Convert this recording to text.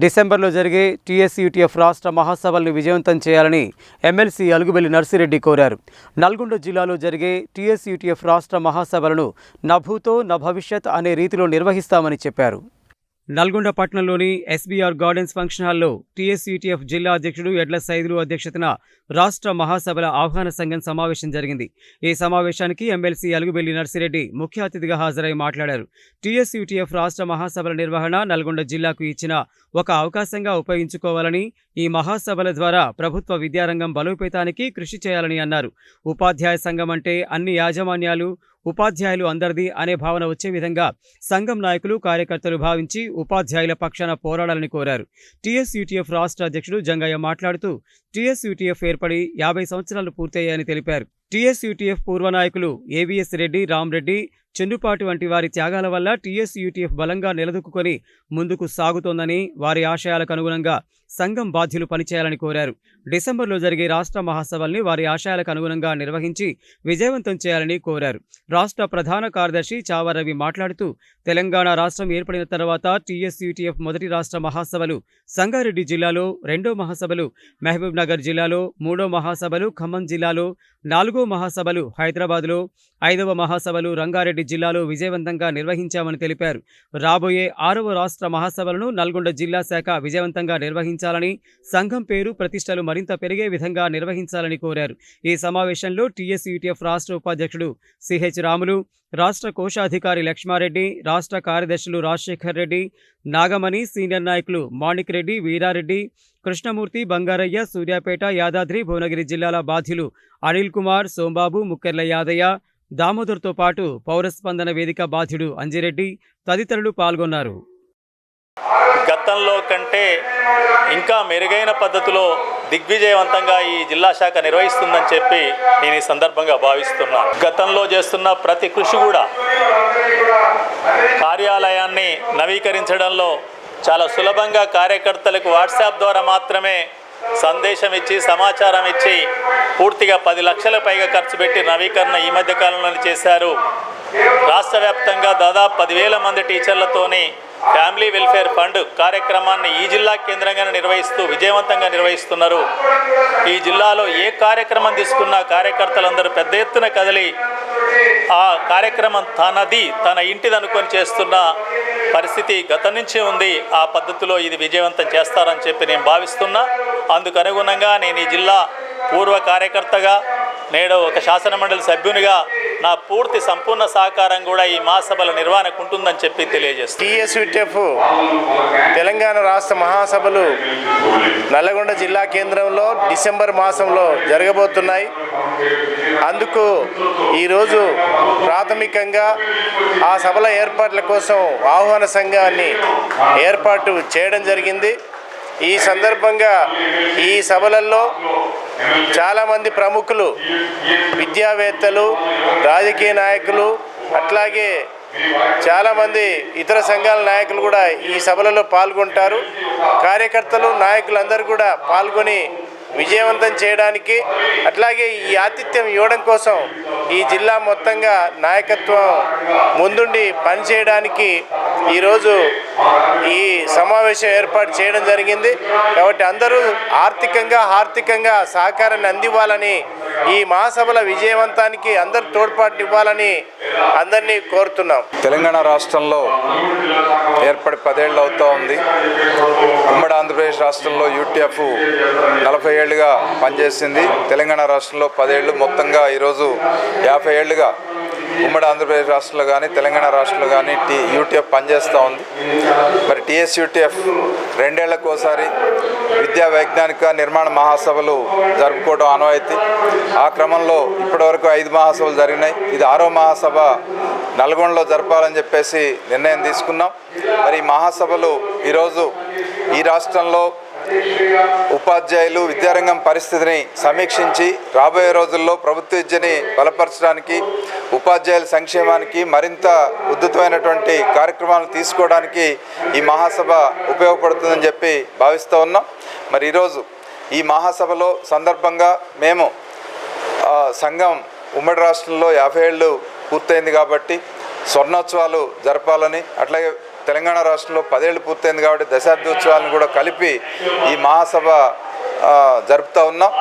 డిసెంబర్లో జరిగే టీఎస్యూటీఎఫ్ రాష్ట్ర మహాసభలను విజయవంతం చేయాలని ఎమ్మెల్సీ అలుగుబెల్లి నర్సిరెడ్డి కోరారు. నల్గొండ జిల్లాలో జరిగే టీఎస్యూటీఎఫ్ రాష్ట్ర మహాసభలను నభూతో నభవిష్యత్ అనే రీతిలో నిర్వహిస్తామని చెప్పారు. నల్గొండ పట్టణంలోని ఎస్బీఆర్ గార్డెన్స్ ఫంక్షన్ హాల్లో టీఎస్యూటీఎఫ్ జిల్లా అధ్యక్షుడు ఎడ్ల సైదులు అధ్యక్షతన రాష్ట్ర మహాసభల ఆహ్వాన సంఘం సమావేశం జరిగింది. ఈ సమావేశానికి ఎమ్మెల్సీ అలుగుబెల్లి నర్సిరెడ్డి ముఖ్య అతిథిగా హాజరై మాట్లాడారు. టీఎస్యూటీఎఫ్ రాష్ట్ర మహాసభల నిర్వహణ నల్గొండ జిల్లాకు ఇచ్చిన ఒక అవకాశంగా ఉపయోగించుకోవాలని, ఈ మహాసభల ద్వారా ప్రభుత్వ విద్యారంగం బలోపేతానికి కృషి చేయాలని అన్నారు. ఉపాధ్యాయ సంఘం అంటే అన్ని యాజమాన్యాలు, ఉపాధ్యాయులు అందరిది అనే భావన వచ్చే విధంగా సంఘం నాయకులు, కార్యకర్తలు భావించి ఉపాధ్యాయుల పక్షాన పోరాడాలని కోరారు. టీఎస్యూటీఎఫ్ రాష్ట్ర అధ్యక్షుడు జంగయ్య మాట్లాడుతూ టీఎస్యూటీఎఫ్ ఏర్పడి 50 సంవత్సరాలు పూర్తయ్యాయని తెలిపారు. టీఎస్యూటీఎఫ్ పూర్వ నాయకులు ఏవీఎస్ రెడ్డి, రామ్రెడ్డి, చెన్నుపాటి వంటి వారి త్యాగాల వల్ల టీఎస్యూటీఎఫ్ బలంగా నిలదొక్కుని ముందుకు సాగుతోందని, వారి ఆశయాలకు అనుగుణంగా సంఘం బాధ్యులు పనిచేయాలని కోరారు. డిసెంబర్లో జరిగే రాష్ట్ర మహాసభల్ని వారి ఆశయాలకు అనుగుణంగా నిర్వహించి విజయవంతం చేయాలని కోరారు. రాష్ట్ర ప్రధాన కార్యదర్శి చావా రవి మాట్లాడుతూ తెలంగాణ రాష్ట్రం ఏర్పడిన తర్వాత టీఎస్యూటీఎఫ్ మొదటి రాష్ట్ర మహాసభలు సంగారెడ్డి జిల్లాలో, 2వ మహాసభలు మహబూబ్ నగర్ జిల్లాలో, 3వ మహాసభలు ఖమ్మం జిల్లాలో, 4వ మహాసభలు హైదరాబాద్లో, 5వ మహాసభలు రంగారెడ్డి జిల్లాలో విజయవంతంగా నిర్వహించామని తెలిపారు. రాబోయే 6వ రాష్ట్ర మహాసభలను నల్గొండ జిల్లా శాఖ విజయవంతంగా నిర్వహించాలని, సంఘం పేరు ప్రతిష్టలు మరింత పెరిగే విధంగా నిర్వహించాలని కోరారు. ఈ సమావేశంలో టీఎస్యూటీఎఫ్ రాష్ట్ర ఉపాధ్యక్షుడు సిహెచ్ రాములు, రాష్ట్ర కోశాధికారి లక్ష్మారెడ్డి, రాష్ట్ర కార్యదర్శులు రాజశేఖర్ రెడ్డి, నాగమణి, సీనియర్ నాయకులు మాణిక్ రెడ్డి, వీరారెడ్డి, కృష్ణమూర్తి, బంగారయ్య, సూర్యాపేట, యాదాద్రి, భువనగిరి జిల్లాల బాధ్యులు అనిల్ కుమార్, సోంబాబు, ముక్కెర్ల యాదయ్య, దామోదర్తో పాటు పౌరస్పందన వేదిక బాధ్యుడు అంజిరెడ్డి తదితరులు పాల్గొన్నారు. గతంలో కంటే ఇంకా మెరుగైన పద్ధతిలో దిగ్విజయవంతంగా ఈ జిల్లా శాఖ నిర్వహిస్తుందని చెప్పి నేను ఈ సందర్భంగా భావిస్తున్నాను. గతంలో చేస్తున్న ప్రతి కృషి కూడా కార్యాలయాన్ని నవీకరించడంలో చాలా సులభంగా కార్యకర్తలకు వాట్సాప్ ద్వారా మాత్రమే సందేశం ఇచ్చి, సమాచారం ఇచ్చి పూర్తిగా 10 లక్షల పైగా ఖర్చు పెట్టి నవీకరణ ఈ మధ్య కాలంలోనే చేశారు. రాష్ట్ర వ్యాప్తంగా దాదాపు 10,000 మంది టీచర్లతోని ఫ్యామిలీ వెల్ఫేర్ ఫండ్ కార్యక్రమాన్ని ఈ జిల్లా కేంద్రంగానే నిర్వహిస్తూ విజయవంతంగా నిర్వహిస్తున్నారు. ఈ జిల్లాలో ఏ కార్యక్రమం తీసుకున్నా కార్యకర్తలందరూ పెద్ద ఎత్తున కదిలి ఆ కార్యక్రమం తన ఇంటిది అనుకొని చేస్తున్న పరిస్థితి గతం నుంచే ఉంది. ఆ పద్ధతిలో ఇది విజయవంతం చేస్తారని చెప్పి నేను భావిస్తున్నా. అందుకు అనుగుణంగా నేను ఈ జిల్లా పూర్వ కార్యకర్తగా, నేడు ఒక శాసనమండలి సభ్యునిగా నా పూర్తి సంపూర్ణ సహకారం కూడా ఈ మహాసభల నిర్వహణకు ఉంటుందని చెప్పి తెలియజేస్తాను. టీఎస్యూటీఎఫ్ తెలంగాణ రాష్ట్ర మహాసభలు నల్లగొండ జిల్లా కేంద్రంలో డిసెంబర్ మాసంలో జరగబోతున్నాయి. అందుకు ఈరోజు ప్రాథమికంగా ఆ సభల ఏర్పాట్ల కోసం ఆహ్వాన సంఘాన్ని ఏర్పాటు చేయడం జరిగింది. ఈ సందర్భంగా ఈ సభలలో చాలామంది ప్రముఖులు, విద్యావేత్తలు, రాజకీయ నాయకులు, అట్లాగే చాలామంది ఇతర సంఘాల నాయకులు కూడా ఈ సభలలో పాల్గొంటారు. కార్యకర్తలు, నాయకులందరూ కూడా పాల్గొని విజయవంతం చేయడానికి, అట్లాగే ఈ ఆతిథ్యం ఇవ్వడం కోసం ఈ జిల్లా మొత్తంగా నాయకత్వం ముందుండి పనిచేయడానికి ఈరోజు ఈ సమావేశం ఏర్పాటు చేయడం జరిగింది. కాబట్టి అందరూ ఆర్థికంగా సహకారాన్ని అందివ్వాలని, ఈ మహాసభల విజయవంతానికి అందరూ తోడ్పాటు ఇవ్వాలని అందరినీ కోరుతున్నాం. తెలంగాణ రాష్ట్రంలో ఏర్పడి 10 ఏళ్ళు అవుతూ ఉంది. ఉమ్మడి ఆంధ్రప్రదేశ్ రాష్ట్రంలో యూటీఎఫ్ 40 ఏళ్ళుగా పనిచేసింది. తెలంగాణ రాష్ట్రంలో 10 ఏళ్ళు, మొత్తంగా ఈరోజు 50 ఏళ్ళుగా ఉమ్మడి ఆంధ్రప్రదేశ్ రాష్ట్రంలో కానీ తెలంగాణ రాష్ట్రంలో కానీ యూటీఎఫ్ పనిచేస్తూ ఉంది. మరి టీఎస్యూటీఎఫ్ 2 ఏళ్లకోసారి విద్యా వైజ్ఞానిక నిర్మాణ మహాసభలు జరుపుకోవడం ఆనవాయితీ. ఆ క్రమంలో ఇప్పటివరకు 5 మహాసభలు జరిగినాయి. ఇది 6వ మహాసభ నల్గొండలో జరపాలని చెప్పేసి నిర్ణయం తీసుకున్నాం. మరి ఈ మహాసభలు ఈరోజు ఈ రాష్ట్రంలో ఉపాధ్యాయులు, విద్యారంగం పరిస్థితిని సమీక్షించి రాబోయే రోజుల్లో ప్రభుత్వ విద్యని బలపరచడానికి, ఉపాధ్యాయుల సంక్షేమానికి మరింత ఉద్ధృతమైనటువంటి కార్యక్రమాలు తీసుకోవడానికి ఈ మహాసభ ఉపయోగపడుతుందని చెప్పి భావిస్తూ ఉన్నాం. మరి ఈరోజు ఈ మహాసభలో సందర్భంగా మేము సంఘం ఉమ్మడి రాష్ట్రంలో 50 ఏళ్ళు పూర్తయింది కాబట్టి స్వర్ణోత్సవాలు జరపాలని, అట్లాగే తెలంగాణ రాష్ట్రంలో 10 ఏళ్ళు పూర్తయింది కాబట్టి దశాబ్ది ఉత్సవాలను కూడా కలిపి ఈ మహాసభ జరుపుతూ ఉన్నాం.